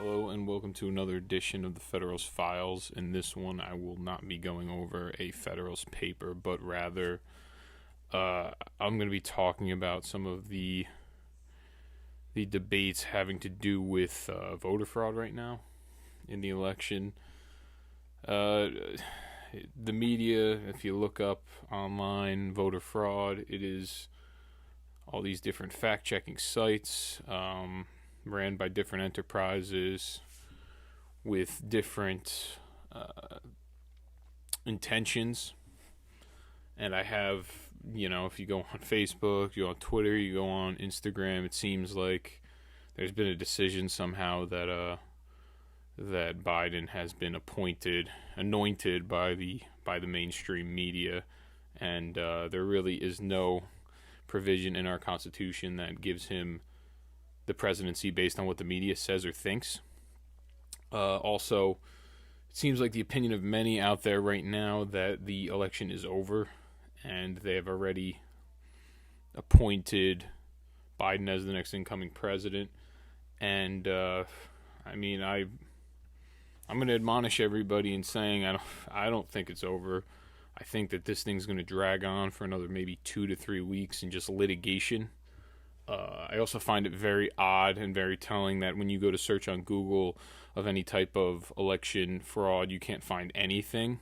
Hello and welcome to another edition of the Federalist Files. In this one, I will not be going over a Federalist paper, but rather I'm going to be talking about some of the debates having to do with voter fraud right now in the election. The media, if you look up online voter fraud, it is all these different fact-checking sites ran by different enterprises with different intentions. And I have, if you go on Facebook, you go on Twitter, you go on Instagram, it seems like there's been a decision somehow that that Biden has been anointed by the mainstream media, and there really is no provision in our Constitution that gives him the presidency based on what the media says or thinks. Also, it seems like the opinion of many out there right now that the election is over, and they have already appointed Biden as the next incoming president. And I'm going to admonish everybody in saying I don't think it's over. I think that this thing's going to drag on for another maybe 2 to 3 weeks in just litigation. I also find it very odd and very telling that when you go to search on Google of any type of election fraud, you can't find anything.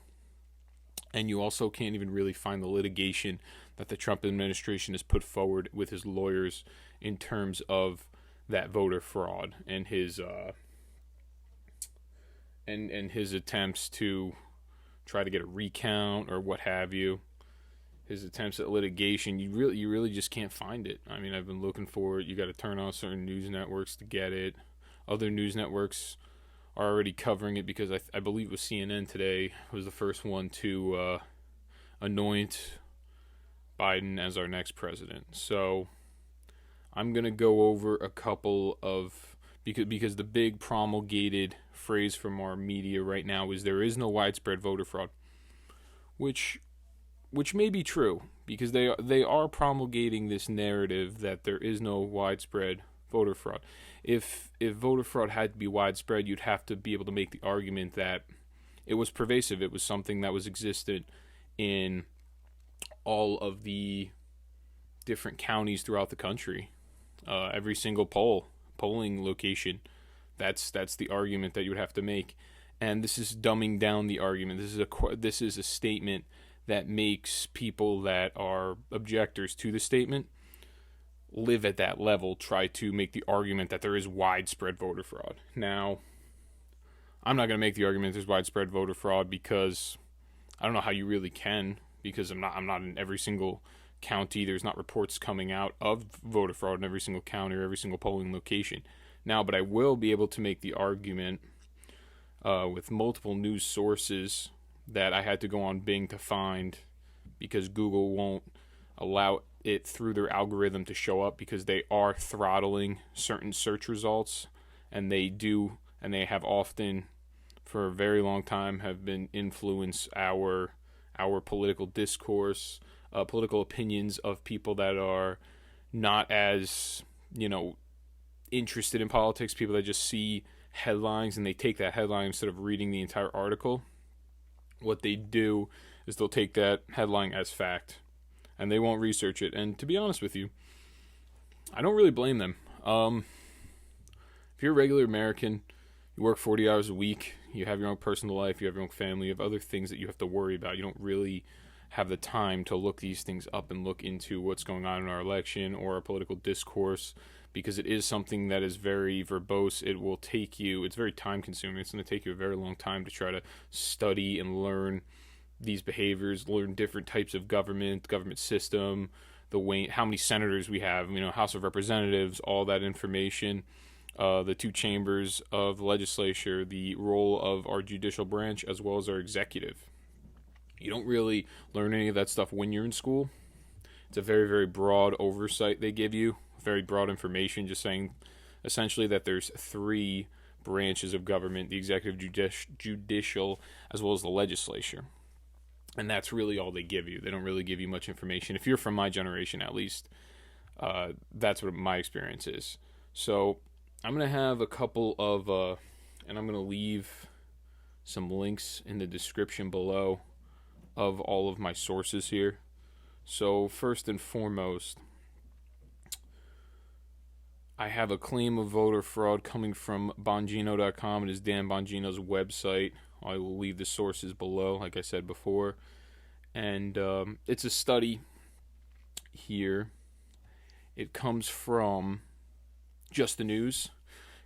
And you also can't even really find the litigation that the Trump administration has put forward with his lawyers in terms of that voter fraud and his and his attempts to try to get a recount or what have you. His attempts at litigation, you really just can't find it. I mean, I've been looking for it. You got to turn on certain news networks to get it. Other news networks are already covering it because I believe it was CNN today was the first one to anoint Biden as our next president. So I'm going to go over a couple of, because the big promulgated phrase from our media right now is there is no widespread voter fraud, which may be true, because they are promulgating this narrative that there is no widespread voter fraud. If voter fraud had to be widespread, you'd have to be able to make the argument that it was pervasive. It was something that was existent in all of the different counties throughout the country. Every single polling location. That's the argument that you would have to make. And this is dumbing down the argument. This is a statement that makes people that are objectors to the statement live at that level, try to make the argument that there is widespread voter fraud. Now, I'm not going to make the argument there's widespread voter fraud because I don't know how you really can, because I'm not in every single county. There's not reports coming out of voter fraud in every single county or every single polling location. Now, but I will be able to make the argument with multiple news sources that I had to go on Bing to find, because Google won't allow it through their algorithm to show up, because they are throttling certain search results, and they have often for a very long time have been influence our political discourse, political opinions of people that are not as interested in politics, people that just see headlines and they take that headline instead of reading the entire article. What they do is they'll take that headline as fact, and they won't research it. And to be honest with you, I don't really blame them. If you're a regular American, you work 40 hours a week, you have your own personal life, you have your own family, you have other things that you have to worry about. You don't really have the time to look these things up and look into what's going on in our election or our political discourse, because it is something that is very verbose. It's very time consuming. It's going to take you a very long time to try to study and learn these behaviors, learn different types of government system, how many senators we have, House of Representatives, all that information, the two chambers of the legislature, the role of our judicial branch as well as our executive. You don't really learn any of that stuff when you're in school. It's a very, very broad oversight they give you, very broad information, just saying essentially that there's 3 branches of government: the executive, judicial, as well as the legislature. And that's really all they give you. They don't really give you much information. If you're from my generation, at least, that's what my experience is. So I'm going to have a couple of, and I'm going to leave some links in the description below of all of my sources here. So first and foremost, I have a claim of voter fraud coming from Bongino.com. It is Dan Bongino's website. I will leave the sources below, like I said before. And it's a study here. It comes from Just the News.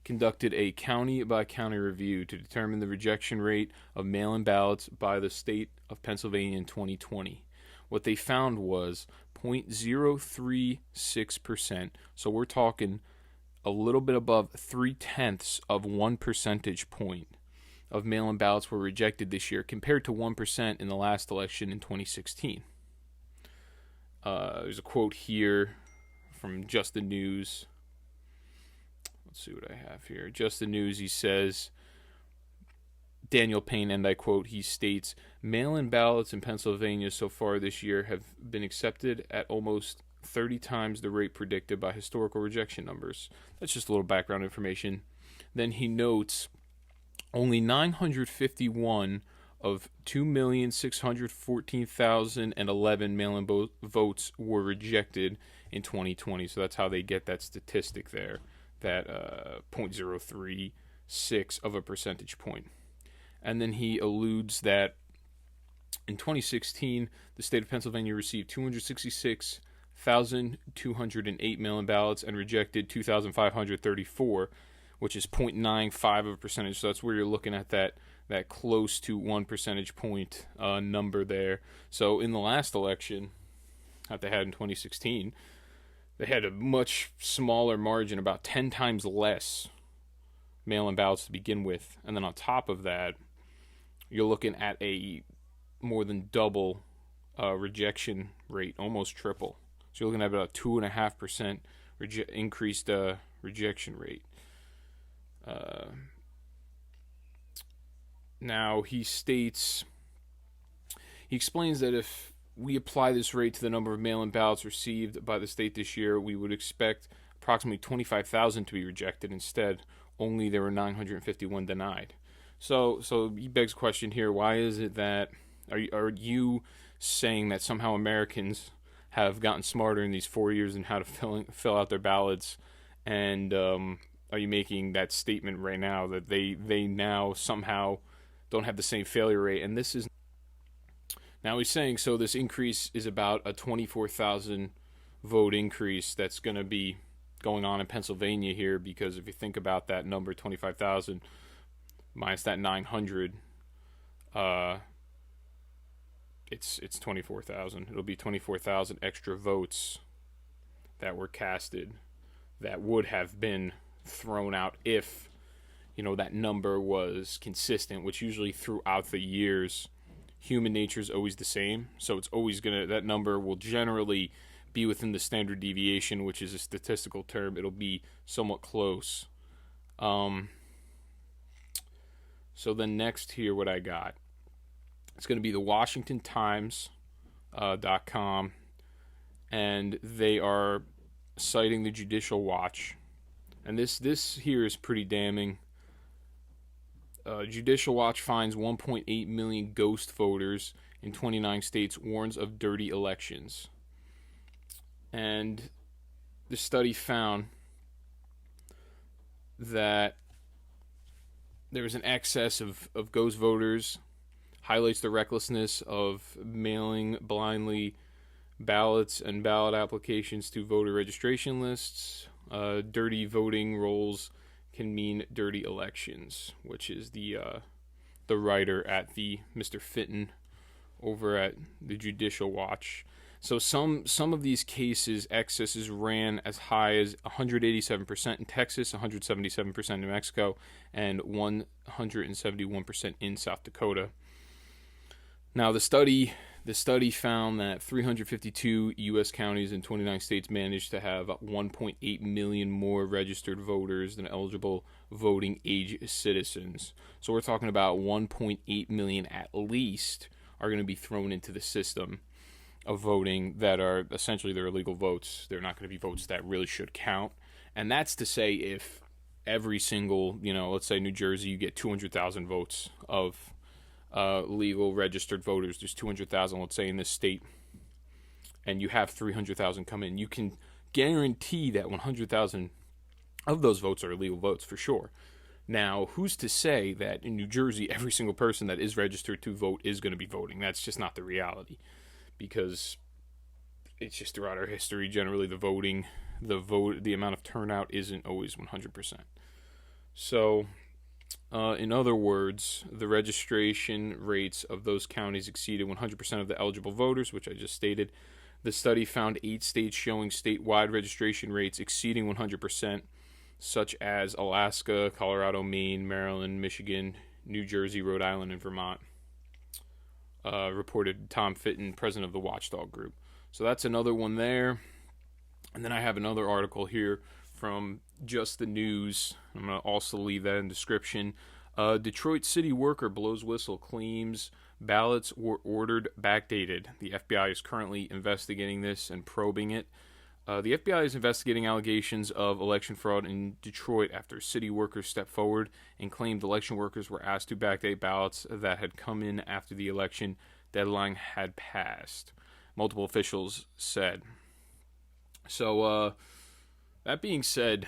Conducted a county-by-county review to determine the rejection rate of mail-in ballots by the state of Pennsylvania in 2020. What they found was 0.036%. So we're talking a little bit above 0.3 of 1 percentage point of mail-in ballots were rejected this year, compared to 1% in the last election in 2016. There's a quote here from Just the News. Let's see what I have here. Just the News, he says, Daniel Payne, and I quote, he states, mail-in ballots in Pennsylvania so far this year have been accepted at almost 30 times the rate predicted by historical rejection numbers. That's just a little background information. Then he notes only 951 of 2,614,011 mail-in votes were rejected in 2020. So that's how they get that statistic there, that 0.036 of a percentage point. And then he alludes that in 2016, the state of Pennsylvania received 266,208 mail-in ballots and rejected 2,534, which is 0.95 of a percentage. So that's where you're looking at that close to 1 percentage point number there. So in the last election that they had in 2016, they had a much smaller margin, about 10 times less mail-in ballots to begin with. And then on top of that, you're looking at a more than double rejection rate, almost triple. So you're looking at about 2.5% increased rejection rate. Now he explains that if we apply this rate to the number of mail-in ballots received by the state this year, we would expect approximately 25,000 to be rejected. Instead, only there were 951 denied. So he begs the question here: why is it that are you saying that somehow Americans have gotten smarter in these 4 years in how to fill out their ballots, and are you making that statement right now that they now somehow don't have the same failure rate? And this is now he's saying, so this increase is about a 24,000 vote increase that's going to be going on in Pennsylvania here, because if you think about that number, 25,000 minus that 900, it's 24,000. It'll be 24,000 extra votes that were casted that would have been thrown out if, that number was consistent, which usually throughout the years, human nature is always the same. So it's always that number will generally be within the standard deviation, which is a statistical term. It'll be somewhat close. So then next here, what I got, it's going to be the WashingtonTimes.com, and they are citing the Judicial Watch. And this here is pretty damning. Judicial Watch finds 1.8 million ghost voters in 29 states, warns of dirty elections. And the study found that there was an excess of ghost voters, highlights the recklessness of mailing blindly ballots and ballot applications to voter registration lists. Dirty voting rolls can mean dirty elections, which is the writer at the Mr. Fitton over at the Judicial Watch. So some of these cases, excesses ran as high as 187% in Texas, 177% in New Mexico, and 171% in South Dakota. Now the study found that 352 U.S. counties in 29 states managed to have 1.8 million more registered voters than eligible voting age citizens. So we're talking about 1.8 million at least are going to be thrown into the system of voting that are essentially their illegal votes. They're not going to be votes that really should count. And that's to say if every single, let's say New Jersey, you get 200,000 votes of legal registered voters. There's 200,000, let's say, in this state, and you have 300,000 come in. You can guarantee that 100,000 of those votes are illegal votes for sure. Now, who's to say that in New Jersey, every single person that is registered to vote is going to be voting? That's just not the reality, because it's just throughout our history, generally the amount of turnout isn't always 100%. So, in other words, the registration rates of those counties exceeded 100% of the eligible voters, which I just stated. The study found 8 states showing statewide registration rates exceeding 100%, such as Alaska, Colorado, Maine, Maryland, Michigan, New Jersey, Rhode Island, and Vermont, reported Tom Fitton, president of the Watchdog Group. So that's another one there. And then I have another article here from Just the News. I'm going to also leave that in the description. Detroit city worker blows whistle, claims ballots were ordered backdated. The FBI is currently investigating this and probing it. The FBI is investigating allegations of election fraud in Detroit after city workers stepped forward and claimed election workers were asked to backdate ballots that had come in after the election deadline had passed, multiple officials said. So, that being said,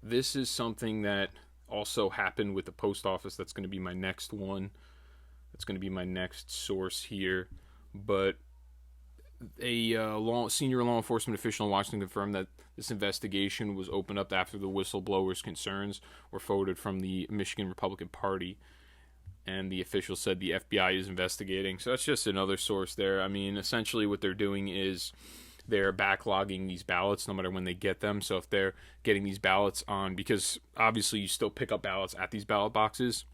this is something that also happened with the post office. That's going to be my next one. That's going to be my next source here. But a senior law enforcement official in Washington confirmed that this investigation was opened up after the whistleblower's concerns were forwarded from the Michigan Republican Party. And the official said the FBI is investigating. So that's just another source there. I mean, essentially what they're doing is they're backlogging these ballots no matter when they get them. So if they're getting these ballots on, because obviously you still pick up ballots at these ballot boxes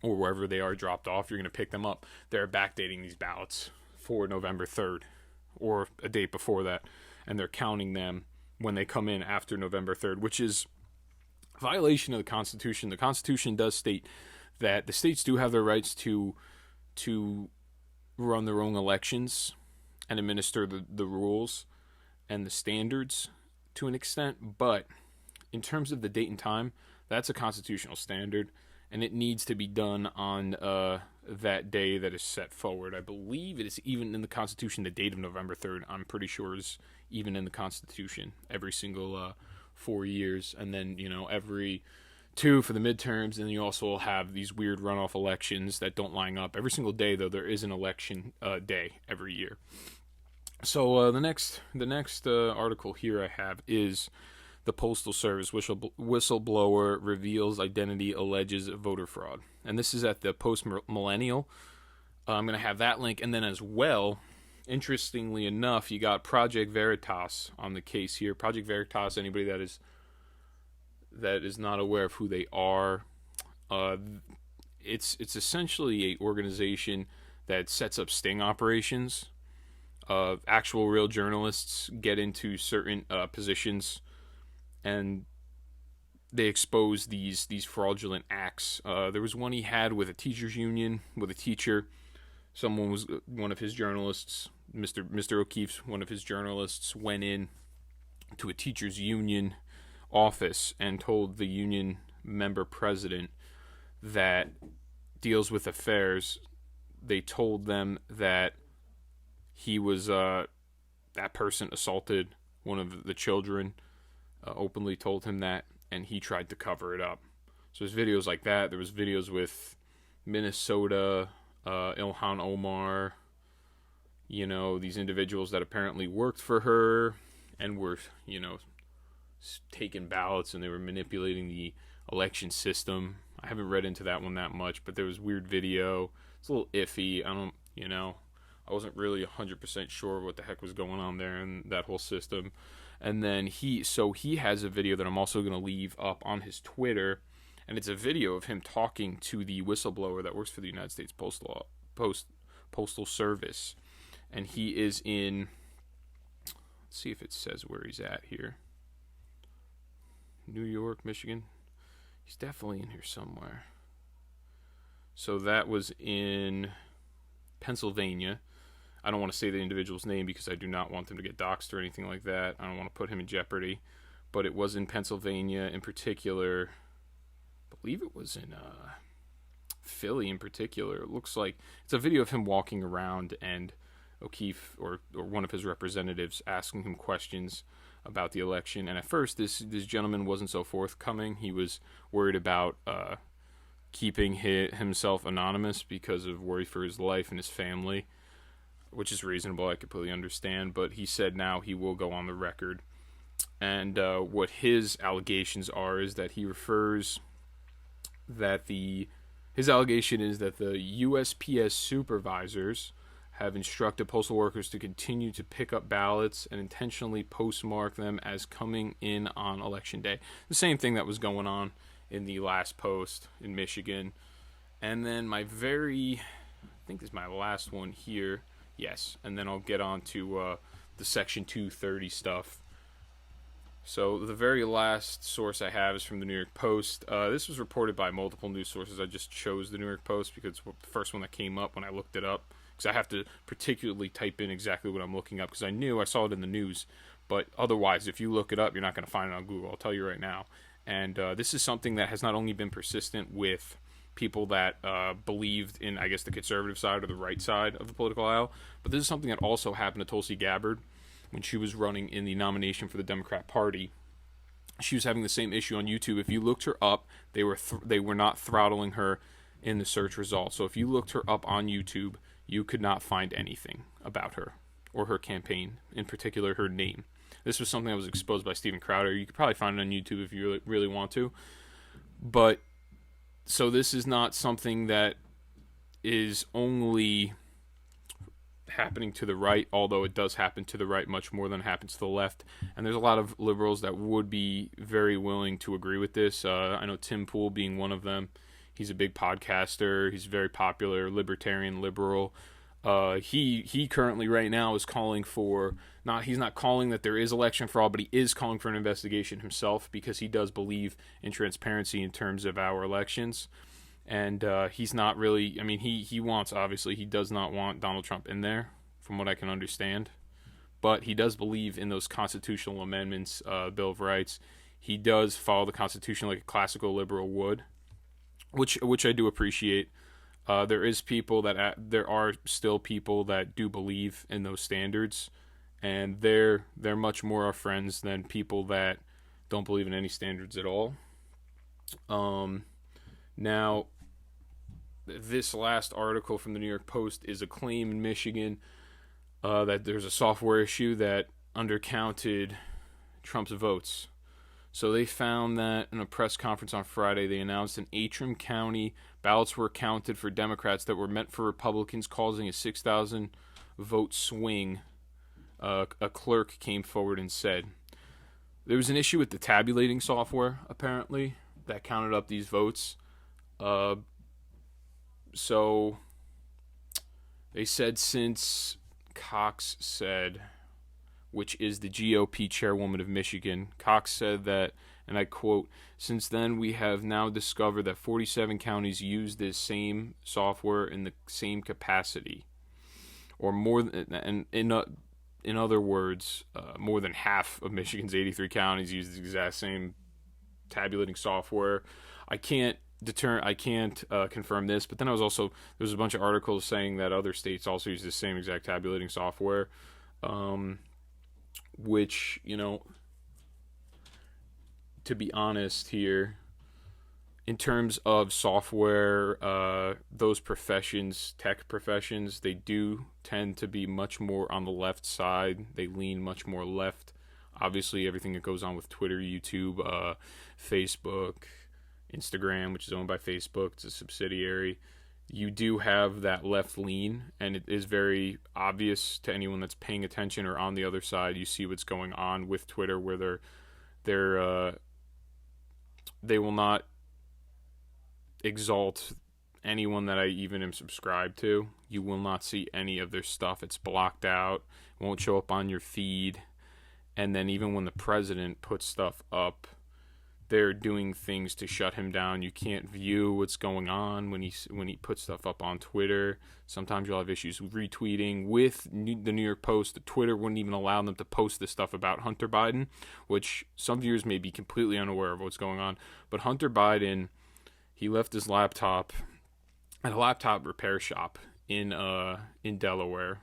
or wherever they are dropped off, you're going to pick them up. They're backdating these ballots for November 3rd or a date before that, and they're counting them when they come in after November 3rd, which is a violation of the Constitution. The Constitution does state that the states do have their rights to run their own elections and administer the rules and the standards to an extent, but in terms of the date and time, that's a constitutional standard, and it needs to be done on that day that is set forward. I believe it is even in the Constitution, the date of November 3rd, I'm pretty sure is even in the Constitution, every single 4 years, and then, every 2 for the midterms, and you also have these weird runoff elections that don't line up. Every single day, though, there is an election day every year. So the next article here I have is the Postal Service whistleblower reveals identity, alleges voter fraud. And this is at the Post-Millennial. I'm going to have that link. And then as well, interestingly enough, you got Project Veritas on the case here. Project Veritas, anybody that is not aware of who they are, it's essentially an organization that sets up sting operations. Actual real journalists get into certain positions and they expose these fraudulent acts. There was one he had with a teachers union, with a teacher. Someone was one of his journalists, Mr. O'Keefe's one of his journalists, went in to a teachers union office and told the union member president that deals with affairs. They told them that he was that person assaulted one of the children, openly told him that, and he tried to cover it up. So there's videos like that. There was videos with Minnesota, Ilhan Omar, these individuals that apparently worked for her and were, taking ballots, and they were manipulating the election system. I haven't read into that one that much, but there was weird video. It's a little iffy. I wasn't really 100% sure what the heck was going on there in that whole system. And then he has a video that I'm also going to leave up on his Twitter, and it's a video of him talking to the whistleblower that works for the United States Postal Service. And he is in, let's see if it says where he's at here. New York, Michigan. He's definitely in here somewhere. So that was in Pennsylvania. I don't want to say the individual's name because I do not want them to get doxxed or anything like that. I don't want to put him in jeopardy. but it was in Pennsylvania in particular. I believe it was in Philly in particular. It looks like it's a video of him walking around and O'Keefe or one of his representatives asking him questions about the election. And at first, this gentleman wasn't so forthcoming. He was worried about keeping himself anonymous because of worry for his life and his family, which is reasonable. I completely understand. But he said now he will go on the record. And what his allegations are is that he refers that his allegation is that the USPS supervisors have instructed postal workers to continue to pick up ballots and intentionally postmark them as coming in on Election Day. The same thing that was going on in the last post in Michigan. And then I think this is my last one here. Yes, and then I'll get on to the Section 230 stuff. So the very last source I have is from the New York Post. This was reported by multiple news sources. I just chose the New York Post because it's the first one that came up when I looked it up. Because I have to particularly type in exactly what I'm looking up because I saw it in the news. But otherwise, if you look it up, you're not going to find it on Google. I'll tell you right now. And this is something that has not only been persistent with people that believed in, I guess, the conservative side or the right side of the political aisle, but this is something that also happened to Tulsi Gabbard when she was running in the nomination for the Democrat Party. She was having the same issue on YouTube. If you looked her up, they were not throttling her in the search results. So if you looked her up on YouTube, you could not find anything about her or her campaign, in particular her name. This was something that was exposed by Steven Crowder. You could probably find it on YouTube if you really, really want to. But so this is not something that is only happening to the right, although it does happen to the right much more than it happens to the left. And there's a lot of liberals that would be very willing to agree with this. I know Tim Pool being one of them. He's a big podcaster. He's very popular, libertarian, liberal. He currently right now is calling for, he's not calling that there is election fraud, but he is calling for an investigation himself because he does believe in transparency in terms of our elections. And he's not really, he wants, obviously, he does not want Donald Trump in there, from what I can understand. But he does believe in those constitutional amendments, Bill of Rights. He does follow the Constitution like a classical liberal would, which I do appreciate. There are still people that do believe in those standards, and they're much more our friends than people that don't believe in any standards at all. Now, this last article from the New York Post is a claim in Michigan that there's a software issue that undercounted Trump's votes. So they found that in a press conference on Friday, they announced in Antrim County, ballots were counted for Democrats that were meant for Republicans, causing a 6,000 vote swing. A clerk came forward and said there was an issue with the tabulating software, apparently, that counted up these votes. So they said since Cox said, which is the GOP chairwoman of Michigan, Cox said that, and I quote, "Since then we have now discovered that 47 counties use this same software in the same capacity, or more than, and in other words, more than half of Michigan's 83 counties use the exact same tabulating software." I can't confirm this, but then there's a bunch of articles saying that other states also use the same exact tabulating software, which, to be honest here, in terms of software, those professions, tech professions, they do tend to be much more on the left side. They lean much more left. Obviously, everything that goes on with Twitter, YouTube, Facebook, Instagram, which is owned by Facebook, it's a subsidiary. You do have that left lean, and it is very obvious to anyone that's paying attention or on the other side. You see what's going on with Twitter, where they will not exalt anyone that I even am subscribed to. You will not see any of their stuff. It's blocked out. It won't show up on your feed. And then even when the president puts stuff up, they're doing things to shut him down. You can't view what's going on when he puts stuff up on Twitter. Sometimes you'll have issues with retweeting. With the New York Post, the Twitter wouldn't even allow them to post this stuff about Hunter Biden, which some viewers may be completely unaware of what's going on. But Hunter Biden, he left his laptop at a laptop repair shop in Delaware,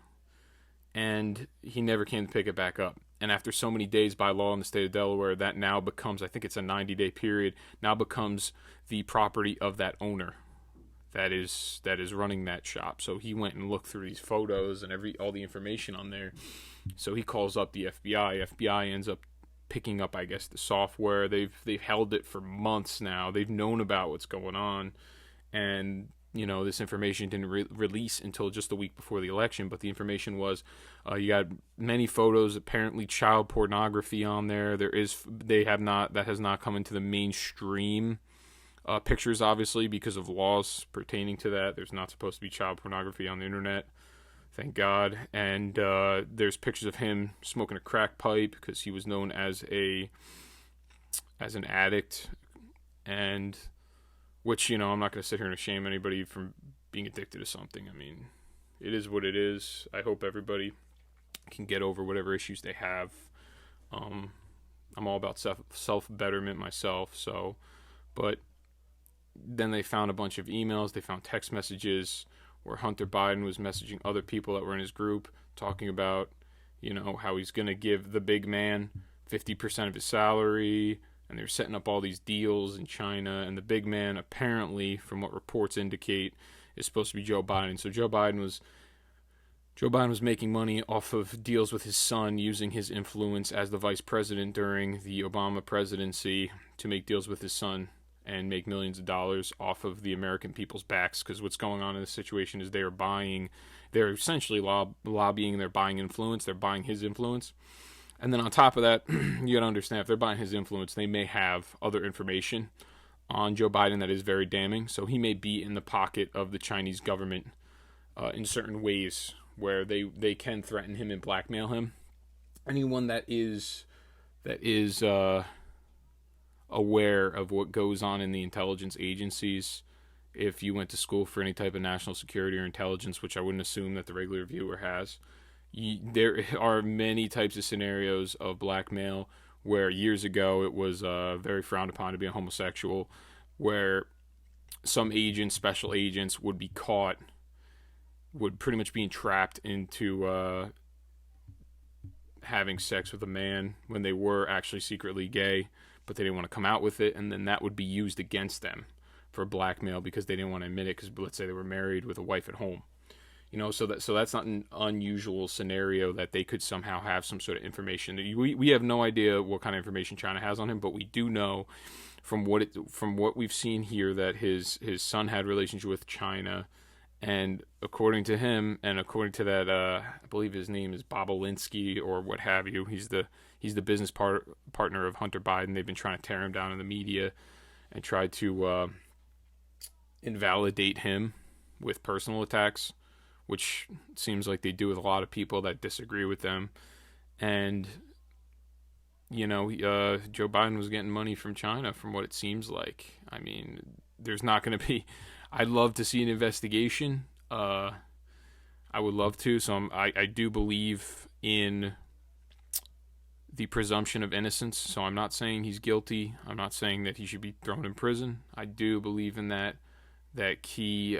and he never came to pick it back up. And after so many days, by law in the state of Delaware, that now becomes, I think it's a 90-day period, now becomes the property of that owner that is running that shop. So he went and looked through these photos and all the information on there. So he calls up the FBI. FBI ends up picking up, I guess, the software. They've held it for months now. They've known about what's going on, and this information didn't release until just a week before the election. But the information was, you got many photos, apparently child pornography on there. That has not come into the mainstream pictures, obviously, because of laws pertaining to that. There's not supposed to be child pornography on the internet, thank God. And there's pictures of him smoking a crack pipe because he was known as an addict, and which, I'm not going to sit here and shame anybody from being addicted to something. I mean, it is what it is. I hope everybody can get over whatever issues they have. I'm all about self-betterment myself, but then they found a bunch of emails. They found text messages where Hunter Biden was messaging other people that were in his group, talking about, how he's going to give the big man 50% of his salary, and they're setting up all these deals in China, and the big man, apparently, from what reports indicate, is supposed to be Joe Biden. So Joe Biden was making money off of deals with his son, using his influence as the vice president during the Obama presidency to make deals with his son and make millions of dollars off of the American people's backs. Because what's going on in this situation is they're essentially lobbying, they're buying influence, they're buying his influence. And then on top of that, you got to understand, if they're buying his influence, they may have other information on Joe Biden that is very damning. So he may be in the pocket of the Chinese government in certain ways where they can threaten him and blackmail him. Anyone that is aware of what goes on in the intelligence agencies, if you went to school for any type of national security or intelligence, which I wouldn't assume that the regular viewer has, there are many types of scenarios of blackmail where years ago it was very frowned upon to be a homosexual, where some agents, special agents, would be caught, would pretty much be entrapped into having sex with a man when they were actually secretly gay, but they didn't want to come out with it, and then that would be used against them for blackmail because they didn't want to admit it, because let's say they were married with a wife at home. So that's not an unusual scenario that they could somehow have some sort of information. We have no idea what kind of information China has on him, but we do know from what we've seen here that his son had relationship with China, and according to him, and according to that, I believe his name is Bobolinsky or what have you. He's the business partner of Hunter Biden. They've been trying to tear him down in the media and try to invalidate him with personal attacks, which seems like they do with a lot of people that disagree with them. And, Joe Biden was getting money from China, from what it seems like. I mean, there's not going to be... I'd love to see an investigation. I would love to. So I do believe in the presumption of innocence. So I'm not saying he's guilty. I'm not saying that he should be thrown in prison. I do believe in that he...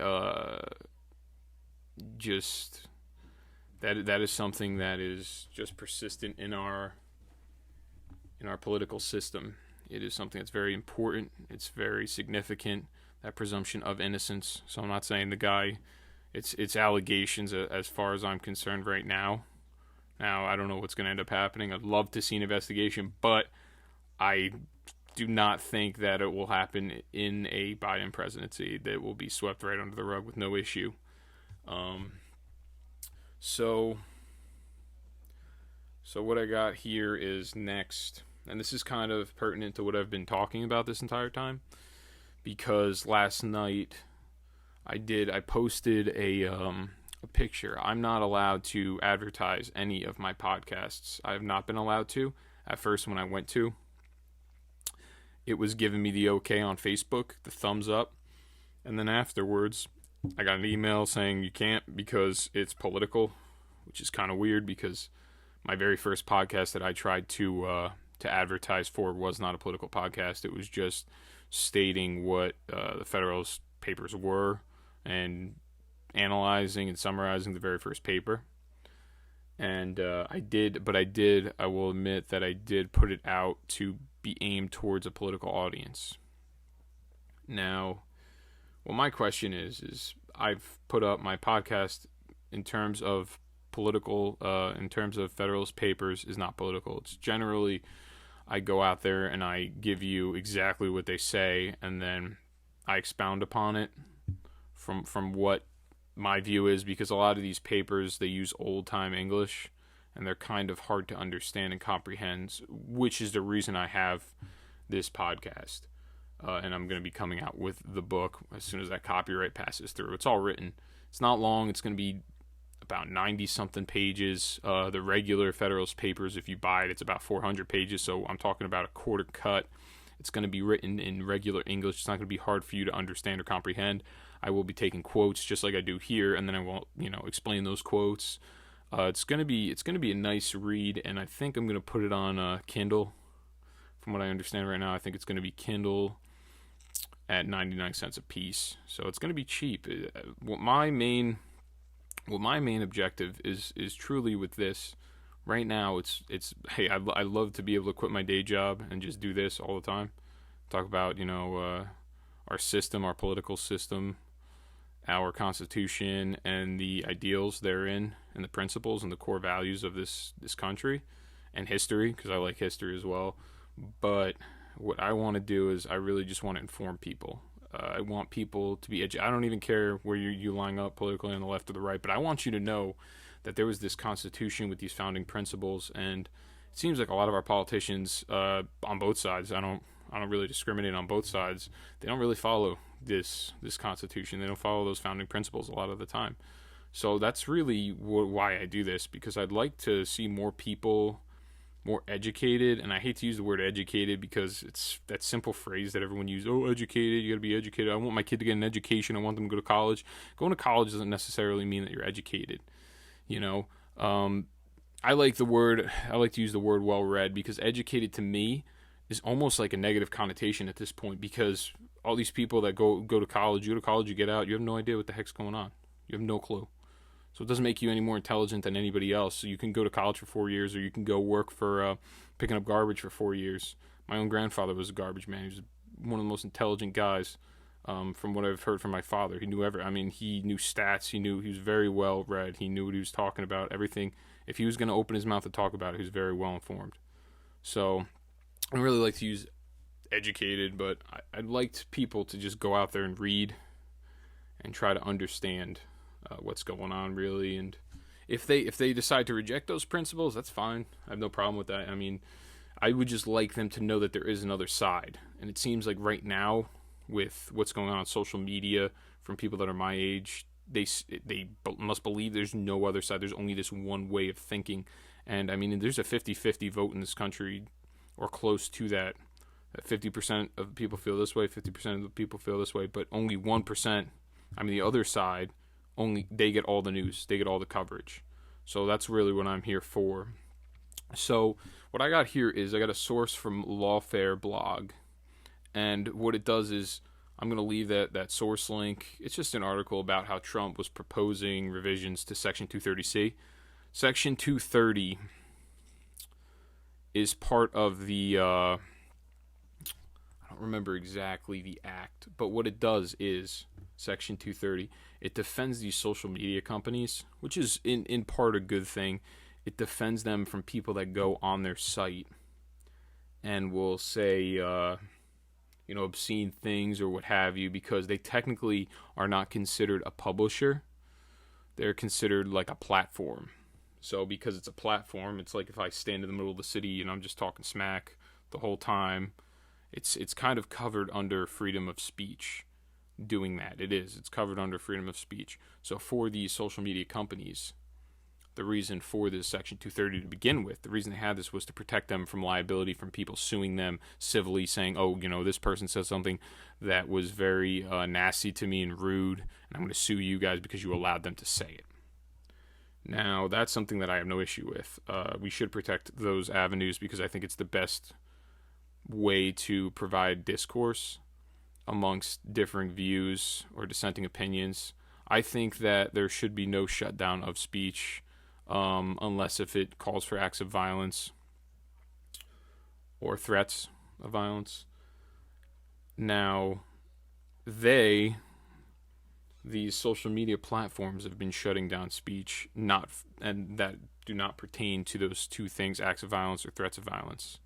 just that is something that is just persistent in our political system. It is something that's very important. It's very significant, that presumption of innocence. So I'm not saying the guy, it's allegations as far as I'm concerned right now. Now, I don't know what's going to end up happening. I'd love to see an investigation, but I do not think that it will happen in a Biden presidency. That will be swept right under the rug with no issue. So what I got here is next, and this is kind of pertinent to what I've been talking about this entire time, because last night I posted a picture. I'm not allowed to advertise any of my podcasts. I have not been allowed to. At first, when I went to, it was giving me the okay on Facebook, the thumbs up. And then afterwards, I got an email saying you can't because it's political, which is kind of weird because my very first podcast that I tried to advertise for was not a political podcast. It was just stating what the Federalist Papers were and analyzing and summarizing the very first paper. And I will admit that I did put it out to be aimed towards a political audience. Now, what my question is I've put up my podcast in terms of political, in terms of Federalist Papers is not political. It's generally, I go out there and I give you exactly what they say, and then I expound upon it from what my view is, because a lot of these papers, they use old-time English, and they're kind of hard to understand and comprehend, which is the reason I have this podcast. And I'm going to be coming out with the book as soon as that copyright passes through. It's all written. It's not long. It's going to be about 90-something pages. The regular Federalist Papers, if you buy it, it's about 400 pages, so I'm talking about a quarter cut. It's going to be written in regular English. It's not going to be hard for you to understand or comprehend. I will be taking quotes just like I do here, and then I will, explain those quotes. It's gonna be a nice read, and I think I'm gonna put it on Kindle. From what I understand right now, I think it's gonna be Kindle at 99 cents a piece. So it's gonna be cheap. What my main objective is truly with this right now. It's hey, I love to be able to quit my day job and just do this all the time. Talk about our system, our political system, our Constitution, and the ideals therein, and the principles and the core values of this country, and history, because I like history as well. But what I want to do is I really just want to inform people. I want people to be I don't even care where you line up politically on the left or the right, but I want you to know that there was this Constitution with these founding principles, and it seems like a lot of our politicians on both sides, I don't really discriminate on both sides, they don't really follow this Constitution. They don't follow those founding principles a lot of the time. So that's really why I do this, because I'd like to see more people more educated. And I hate to use the word educated because it's that simple phrase that everyone uses. Oh, educated, you got to be educated. I want my kid to get an education. I want them to go to college. Going to college doesn't necessarily mean that you're educated. I like to use the word well-read, because educated to me is almost like a negative connotation at this point, because all these people that go to college, you get out, you have no idea what the heck's going on. You have no clue. So it doesn't make you any more intelligent than anybody else. So you can go to college for 4 years, or you can go work for picking up garbage for 4 years. My own grandfather was a garbage man. He was one of the most intelligent guys, from what I've heard from my father. He knew he knew stats. He was very well read. He knew what he was talking about. Everything. If he was going to open his mouth to talk about it, he was very well informed. So I really like to use educated, but I'd like people to just go out there and read and try to understand what's going on, really. And if they decide to reject those principles, that's fine. I have no problem with that. I would just like them to know that there is another side. And it seems like right now, with what's going on social media from people that are my age, they must believe there's no other side. There's only this one way of thinking. And there's a 50-50 vote in this country, or close to that. 50% of people feel this way, 50% of the people feel this way, but only 1%, the other side, only they get all the news, they get all the coverage. So that's really what I'm here for. So what I got here is I got a source from Lawfare blog, and what it does is I'm going to leave that source link. It's just an article about how Trump was proposing revisions to Section 230C. Section 230 is part of the I don't remember exactly the act, but what it does is Section 230, it defends these social media companies, which is in part a good thing. It defends them from people that go on their site and will say obscene things or what have you, because they technically are not considered a publisher. They're considered like a platform. So because it's a platform, it's like if I stand in the middle of the city and I'm just talking smack the whole time, it's kind of covered under freedom of speech doing that. It's covered under freedom of speech. So for these social media companies, the reason for this Section 230 to begin with. The reason they had this was to protect them from liability from people suing them civilly, saying, oh, this person said something that was very nasty to me and rude, and I'm going to sue you guys because you allowed them to say it. Now, that's something that I have no issue with. We should protect those avenues because I think it's the best way to provide discourse amongst differing views or dissenting opinions. I think that there should be no shutdown of speech unless if it calls for acts of violence or threats of violence. Now, these social media platforms have been shutting down speech, and that do not pertain to those two things, acts of violence or threats of violence,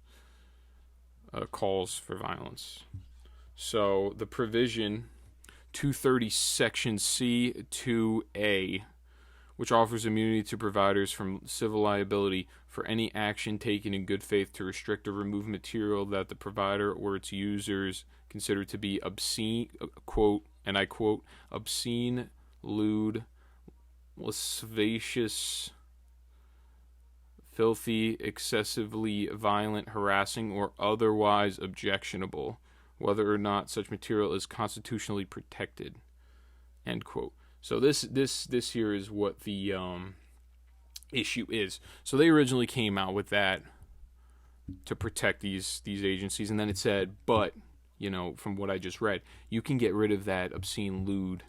calls for violence. So the provision 230 Section C 2A, which offers immunity to providers from civil liability for any action taken in good faith to restrict or remove material that the provider or its users consider to be obscene, quote, and I quote, obscene, lewd, lascivious, filthy, excessively violent, harassing, or otherwise objectionable, whether or not such material is constitutionally protected, end quote. So this here is what the issue is. So they originally came out with that to protect these agencies, and then it said, but, from what I just read, you can get rid of that obscene, lewd,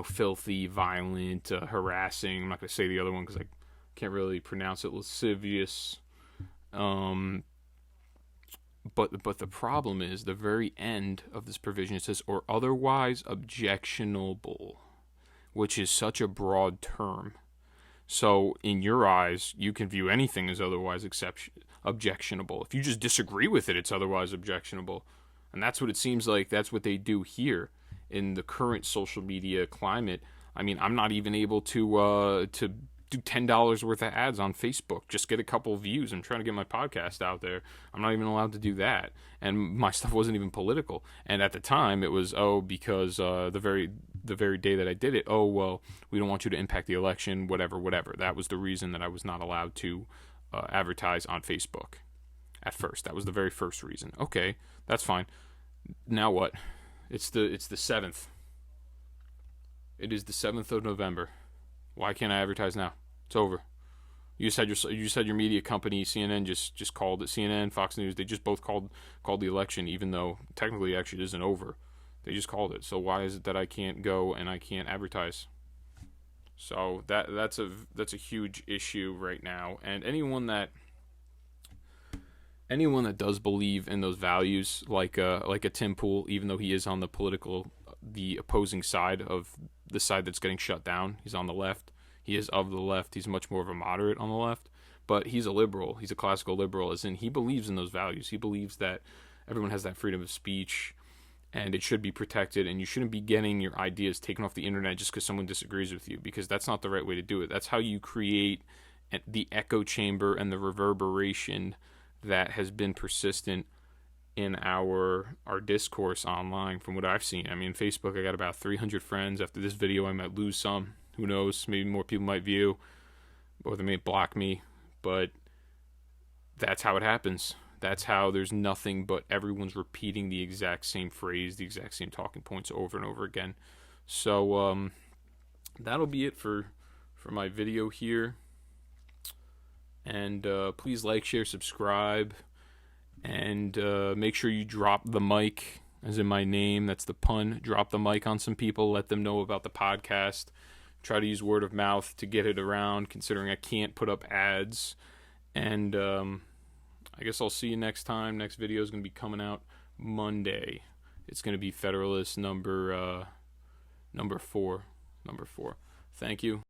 filthy, violent, harassing. I'm not going to say the other one because I can't really pronounce it, lascivious. But the problem is the very end of this provision, it says, or otherwise objectionable, which is such a broad term. So in your eyes, you can view anything as otherwise objectionable. If you just disagree with it, it's otherwise objectionable. And that's what it seems like. That's what they do here in the current social media climate. I mean, I'm not even able to do $10 worth of ads on Facebook, just get a couple of views. I'm trying to get my podcast out there. I'm not even allowed to do that. And my stuff wasn't even political. And at the time, it was, because the very day that I did it, well, we don't want you to impact the election, whatever. That was the reason that I was not allowed to advertise on Facebook at first. That was the very first reason. Okay, that's fine. Now what? It's the 7th. It is the 7th of November. Why can't I advertise now? It's over. You said your media company, CNN, just called it. CNN, Fox News, they just both called the election, even though technically actually it isn't over. They just called it. So why is it that I can't go and I can't advertise? So that's a huge issue right now. And anyone that does believe in those values, like a Tim Pool, even though he is on the opposing side of the side that's getting shut down, he's on the left. He is of the left. He's much more of a moderate on the left, but he's a liberal. He's a classical liberal, as in he believes in those values. He believes that everyone has that freedom of speech, and it should be protected, and you shouldn't be getting your ideas taken off the internet just because someone disagrees with you, because that's not the right way to do it. That's how you create the echo chamber and the reverberation that has been persistent in our discourse online from what I've seen. I mean, Facebook, I got about 300 friends. After this video, I might lose some. Who knows? Maybe more people might view, or they may block me, but that's how it happens. That's how there's nothing but everyone's repeating the exact same phrase, the exact same talking points over and over again. So that'll be it for my video here. And please like, share, subscribe, and make sure you drop the mic, as in my name. That's the pun. Drop the mic on some people. Let them know about the podcast. Try to use word of mouth to get it around, considering I can't put up ads. And I guess I'll see you next time. Next video is going to be coming out Monday. It's going to be Federalist number 4. Thank you.